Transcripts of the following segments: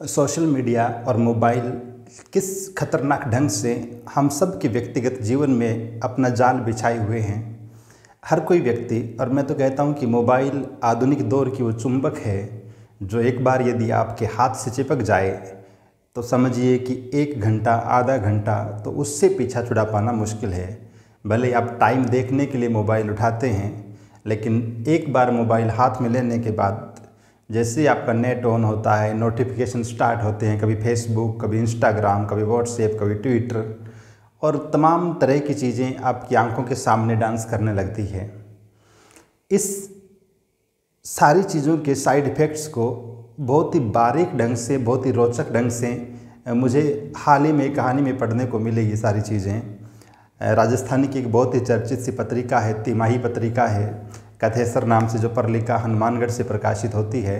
Social media और mobile किस खतरनाक ढंग से हम सब के व्यक्तिगत जीवन में अपना जाल बिछाए हुए हैं। हर कोई व्यक्ति, और मैं तो कहता हूँ कि मोबाइल आधुनिक दौर की वो चुंबक है जो एक बार यदि आपके हाथ से चिपक जाए तो समझिए कि 1 घंटा आधा घंटा तो उससे पीछा छुड़ा पाना मुश्किल है। भले आप टाइम देखने के लिए मोबाइल उठाते हैं, लेकिन एक बार मोबाइल हाथ में लेने के बाद जैसे ही आपका नेट ऑन होता है, नोटिफिकेशन स्टार्ट होते हैं, कभी फेसबुक, कभी इंस्टाग्राम, कभी व्हाट्सएप, कभी ट्विटर, और तमाम तरह की चीज़ें आपकी आंखों के सामने डांस करने लगती है। इस सारी चीज़ों के साइड इफ़ेक्ट्स को बहुत ही बारीक ढंग से, बहुत ही रोचक ढंग से मुझे हाल ही में कहानी में पढ़ने को मिले। ये सारी चीज़ें राजस्थानी की एक बहुत ही चर्चित सी पत्रिका है, तिमाही पत्रिका है, कथेसर नाम से, जो परलिका हनुमानगढ़ से प्रकाशित होती है।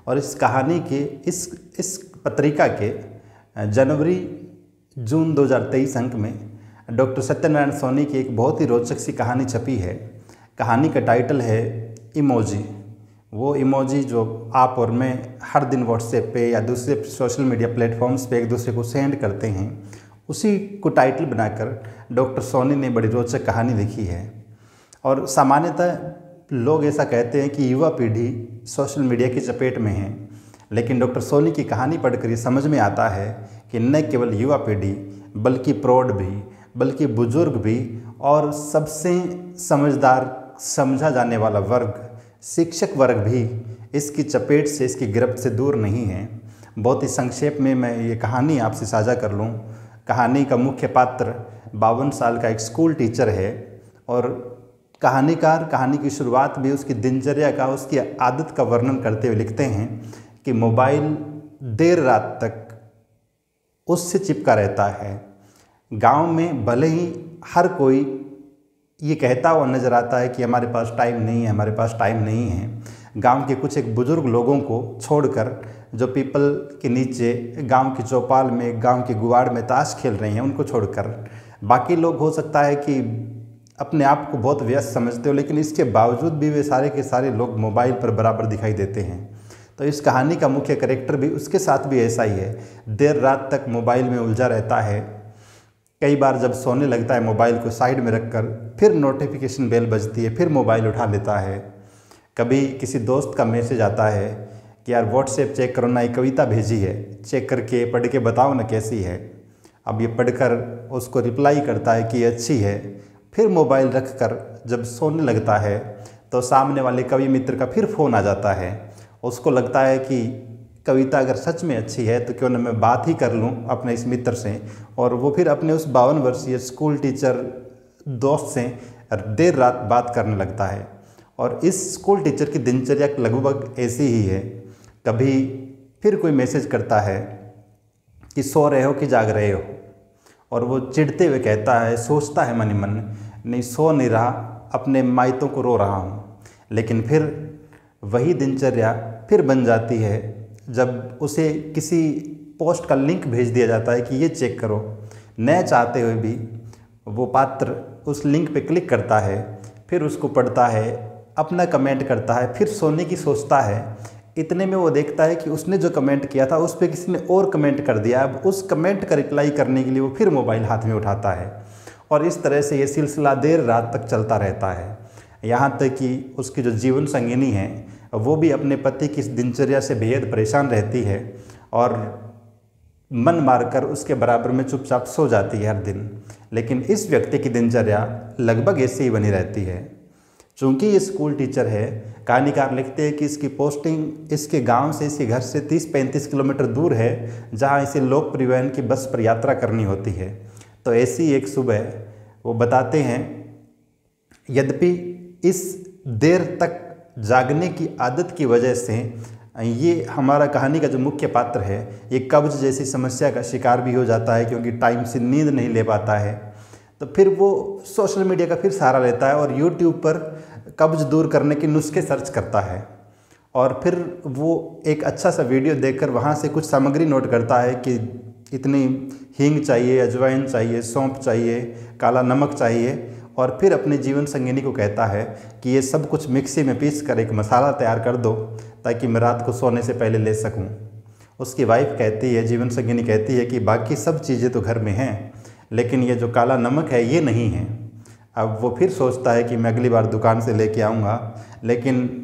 और इस कहानी के इस पत्रिका के जनवरी-जून 2023 अंक में डॉक्टर सत्यनारायण सोनी की एक बहुत ही रोचक सी कहानी छपी है। कहानी का टाइटल है इमोजी। वो इमोजी जो आप और मैं हर दिन व्हाट्सएप पे या दूसरे सोशल मीडिया प्लेटफॉर्म्स पे एक दूसरे को सेंड करते हैं, उसी को टाइटल बनाकर डॉक्टर सोनी ने बड़ी रोचक कहानी लिखी है। और सामान्यतः लोग ऐसा कहते हैं कि युवा पीढ़ी सोशल मीडिया की चपेट में है, लेकिन डॉक्टर सोनी की कहानी पढ़कर ये समझ में आता है कि न केवल युवा पीढ़ी बल्कि प्रौढ़ भी, बल्कि बुजुर्ग भी, और सबसे समझदार समझा जाने वाला वर्ग, शिक्षक वर्ग भी इसकी चपेट से, इसकी गिरफ्त से दूर नहीं है। बहुत ही संक्षेप में मैं ये कहानी आपसे साझा कर लूँ। कहानी का मुख्य पात्र 52 साल का एक स्कूल टीचर है, और कहानीकार कहानी की शुरुआत भी उसकी दिनचर्या का, उसकी आदत का वर्णन करते हुए लिखते हैं कि मोबाइल देर रात तक उससे चिपका रहता है। गांव में भले ही हर कोई ये कहता हुआ नज़र आता है कि हमारे पास टाइम नहीं है, हमारे पास टाइम नहीं है, गांव के कुछ एक बुज़ुर्ग लोगों को छोड़कर, जो पीपल के नीचे गांव की चौपाल में, गांव के गुवाड़ में ताश खेल रहे हैं, उनको छोड़कर बाकी लोग हो सकता है कि अपने आप को बहुत व्यस्त समझते हो, लेकिन इसके बावजूद भी वे सारे के सारे लोग मोबाइल पर बराबर दिखाई देते हैं। तो इस कहानी का मुख्य कैरेक्टर भी, उसके साथ भी ऐसा ही है। देर रात तक मोबाइल में उलझा रहता है। कई बार जब सोने लगता है मोबाइल को साइड में रखकर, फिर नोटिफिकेशन बेल बजती है, फिर मोबाइल उठा लेता है। कभी किसी दोस्त का मैसेज आता है कि यार व्हाट्सएप चेक करो ना, एक कविता भेजी है, चेक करके पढ़ के बताओ ना कैसी है। अब ये पढ़कर उसको रिप्लाई करता है कि अच्छी है। फिर मोबाइल रखकर जब सोने लगता है तो सामने वाले कवि मित्र का फिर फ़ोन आ जाता है। उसको लगता है कि कविता अगर सच में अच्छी है तो क्यों ना मैं बात ही कर लूं अपने इस मित्र से, और वो फिर अपने उस 52 वर्षीय स्कूल टीचर दोस्त से देर रात बात करने लगता है। और इस स्कूल टीचर की दिनचर्या लगभग ऐसी ही है। कभी फिर कोई मैसेज करता है कि सो रहे हो कि जाग रहे हो, और वो चिढ़ते हुए कहता है, सोचता है मन ही मन, नहीं सो नहीं रहा, अपने मायतों को रो रहा हूँ। लेकिन फिर वही दिनचर्या फिर बन जाती है जब उसे किसी पोस्ट का लिंक भेज दिया जाता है कि ये चेक करो। न चाहते हुए भी वो पात्र उस लिंक पे क्लिक करता है, फिर उसको पढ़ता है, अपना कमेंट करता है, फिर सोने की सोचता है। इतने में वो देखता है कि उसने जो कमेंट किया था उस पर किसी ने और कमेंट कर दिया। अब उस कमेंट का रिप्लाई करने के लिए वो फिर मोबाइल हाथ में उठाता है, और इस तरह से ये सिलसिला देर रात तक चलता रहता है। यहाँ तक कि उसकी जो जीवन संगिनी है वो भी अपने पति की इस दिनचर्या से बेहद परेशान रहती है, और मन मारकर उसके बराबर में चुपचाप सो जाती है हर दिन। लेकिन इस व्यक्ति की दिनचर्या लगभग ऐसी ही बनी रहती है। चूँकि ये स्कूल टीचर है, कहानीकार लिखते हैं कि इसकी पोस्टिंग इसके गांव से, इसके घर से 30-35 किलोमीटर दूर है, जहां इसे लोक परिवहन की बस पर यात्रा करनी होती है। तो ऐसी एक सुबह वो बताते हैं, यद्यपि इस देर तक जागने की आदत की वजह से ये हमारा कहानी का जो मुख्य पात्र है, ये कब्ज जैसी समस्या का शिकार भी हो जाता है, क्योंकि टाइम से नींद नहीं ले पाता है। तो फिर वो सोशल मीडिया का फिर सहारा लेता है और यूट्यूब पर कब्ज दूर करने के नुस्खे सर्च करता है, और फिर वो एक अच्छा सा वीडियो देखकर वहाँ से कुछ सामग्री नोट करता है कि इतनी हींग चाहिए, अजवाइन चाहिए, सौंफ चाहिए, काला नमक चाहिए, और फिर अपने जीवन संगिनी को कहता है कि ये सब कुछ मिक्सी में पीस कर एक मसाला तैयार कर दो ताकि मैं रात को सोने से पहले ले सकूं। उसकी वाइफ कहती है, जीवन संगिनी कहती है कि बाकी सब चीज़ें तो घर में हैं, लेकिन ये जो काला नमक है ये नहीं है। अब वो फिर सोचता है कि मैं अगली बार दुकान से लेके आऊँगा, लेकिन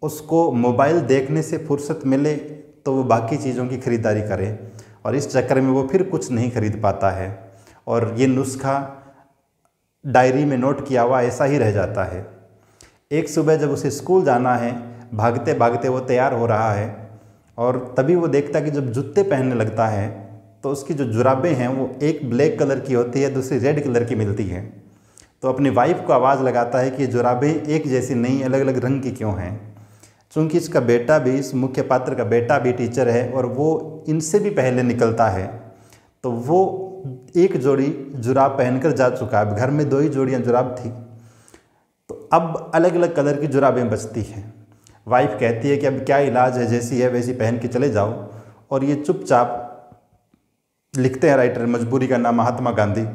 उसको मोबाइल देखने से फुर्सत मिले तो वो बाकी चीज़ों की ख़रीदारी करे, और इस चक्कर में वो फिर कुछ नहीं खरीद पाता है, और ये नुस्खा डायरी में नोट किया हुआ ऐसा ही रह जाता है। एक सुबह जब उसे स्कूल जाना है, भागते भागते वो तैयार हो रहा है, और तभी वो देखता है कि जब जूते पहनने लगता है तो उसकी जो जुराबें हैं वो एक ब्लैक कलर की होती है, दूसरी रेड कलर की मिलती है। तो अपनी वाइफ को आवाज़ लगाता है कि ये जुराबें एक जैसी नहीं, अलग अलग रंग की क्यों हैं। चूँकि इसका बेटा भी, इस मुख्य पात्र का बेटा भी टीचर है और वो इनसे भी पहले निकलता है, तो वो एक जोड़ी जुराब पहनकर जा चुका है। घर में 2 ही जोड़ियाँ जुराब थी, तो अब अलग अलग कलर की जुराबें बचती हैं। वाइफ कहती है कि अब क्या इलाज है, जैसी है वैसी पहन के चले जाओ, और ये चुपचाप, लिखते हैं राइटर मजबूरी का नाम महात्मा गांधी,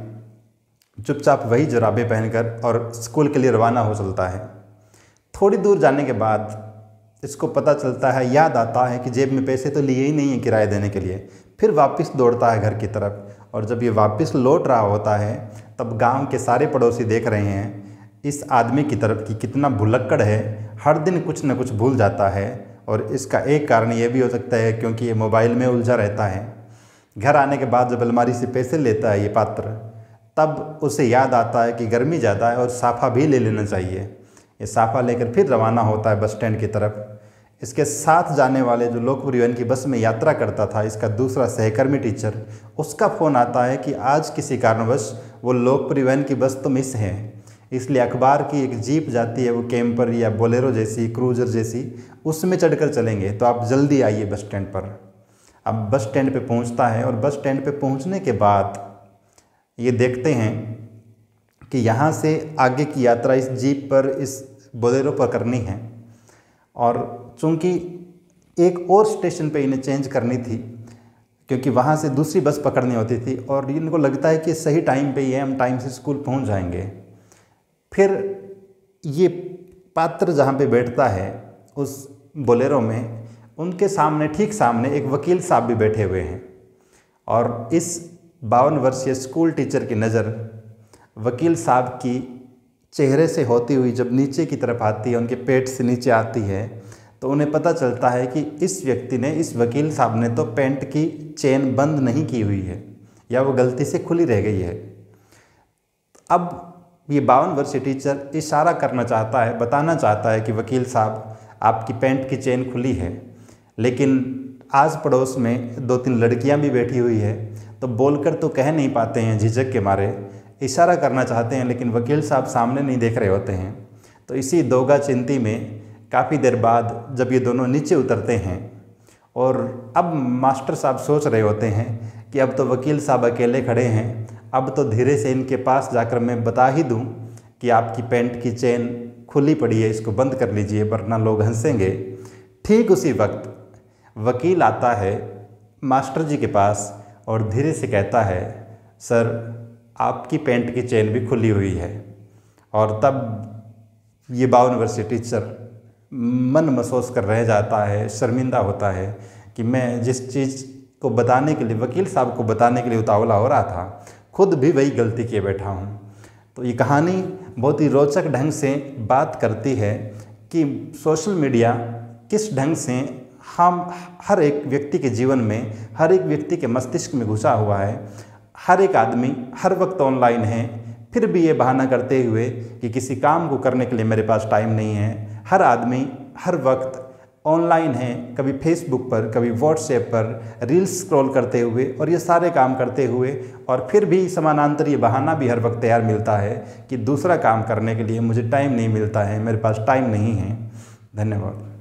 चुपचाप वही जुराबें पहनकर और स्कूल के लिए रवाना हो चलता है। थोड़ी दूर जाने के बाद इसको पता चलता है, याद आता है कि जेब में पैसे तो लिए ही नहीं है किराया देने के लिए। फिर वापस दौड़ता है घर की तरफ, और जब ये वापस लौट रहा होता है तब गांव के सारे पड़ोसी देख रहे हैं इस आदमी की तरफ कि कितना भुलक्कड़ है, हर दिन कुछ न कुछ भूल जाता है। और इसका एक कारण ये भी हो सकता है क्योंकि ये मोबाइल में उलझा रहता है। घर आने के बाद जब अलमारी से पैसे लेता है ये पात्र, तब उसे याद आता है कि गर्मी ज़्यादा है और साफ़ा भी ले लेना चाहिए। ये साफ़ा लेकर फिर रवाना होता है बस स्टैंड की तरफ। इसके साथ जाने वाले जो लोक परिवहन की बस में यात्रा करता था, इसका दूसरा सहकर्मी टीचर, उसका फ़ोन आता है कि आज किसी कारणवश वो लोक परिवहन की बस तो मिस है, इसलिए अखबार की एक जीप जाती है, वो कैंपर या बोलेरो जैसी, क्रूजर जैसी, उसमें चढ़कर चलेंगे, तो आप जल्दी आइए बस स्टैंड पर। अब बस स्टैंड पे पहुंचता है, और बस स्टैंड पे पहुंचने के बाद ये देखते हैं कि यहाँ से आगे की यात्रा इस जीप पर, इस बोलेरो पर करनी है, और चूँकि एक और स्टेशन पे इन्हें चेंज करनी थी क्योंकि वहाँ से दूसरी बस पकड़नी होती थी, और इनको लगता है कि सही टाइम पे ही है, हम टाइम से स्कूल पहुँच जाएंगे। फिर ये पात्र जहाँ पे बैठता है उस बोलेरो में, उनके सामने, ठीक सामने एक वकील साहब भी बैठे हुए हैं, और इस 52 वर्षीय स्कूल टीचर की नज़र वकील साहब की चेहरे से होती हुई जब नीचे की तरफ आती है, उनके पेट से नीचे आती है, तो उन्हें पता चलता है कि इस व्यक्ति ने, इस वकील साहब ने तो पैंट की चेन बंद नहीं की हुई है, या वो गलती से खुली रह गई है। अब ये 52 वर्षीय टीचर इशारा करना चाहता है, बताना चाहता है कि वकील साहब आपकी पैंट की चेन खुली है, लेकिन आस पड़ोस में 2-3 लड़कियां भी बैठी हुई है, तो बोलकर तो कह नहीं पाते हैं, झिझक के मारे इशारा करना चाहते हैं, लेकिन वकील साहब सामने नहीं देख रहे होते हैं। तो इसी दोगा चिंती में काफ़ी देर बाद जब ये दोनों नीचे उतरते हैं, और अब मास्टर साहब सोच रहे होते हैं कि अब तो वकील साहब अकेले खड़े हैं, अब तो धीरे से इनके पास जाकर मैं बता ही दूं कि आपकी पैंट की चेन खुली पड़ी है, इसको बंद कर लीजिए वरना लोग हंसेंगे। ठीक उसी वक्त वकील आता है मास्टर जी के पास और धीरे से कहता है, सर आपकी पैंट की चेन भी खुली हुई है। और तब ये 52 वर्षीय टीचर मन महसूस कर रह जाता है, शर्मिंदा होता है कि मैं जिस चीज़ को बताने के लिए, वकील साहब को बताने के लिए उतावला हो रहा था, खुद भी वही गलती किए बैठा हूँ। तो ये कहानी बहुत ही रोचक ढंग से बात करती है कि सोशल मीडिया किस ढंग से हम हर एक व्यक्ति के जीवन में, हर एक व्यक्ति के मस्तिष्क में घुसा हुआ है। हर एक आदमी हर वक्त ऑनलाइन है, फिर भी ये बहाना करते हुए कि किसी काम को करने के लिए मेरे पास टाइम नहीं है। हर आदमी हर वक्त ऑनलाइन है, कभी फेसबुक पर, कभी व्हाट्सएप पर रील्स स्क्रॉल करते हुए, और ये सारे काम करते हुए, और फिर भी समानांतर ये बहाना भी हर वक्त तैयार मिलता है कि दूसरा काम करने के लिए मुझे टाइम नहीं मिलता है, मेरे पास टाइम नहीं है। धन्यवाद।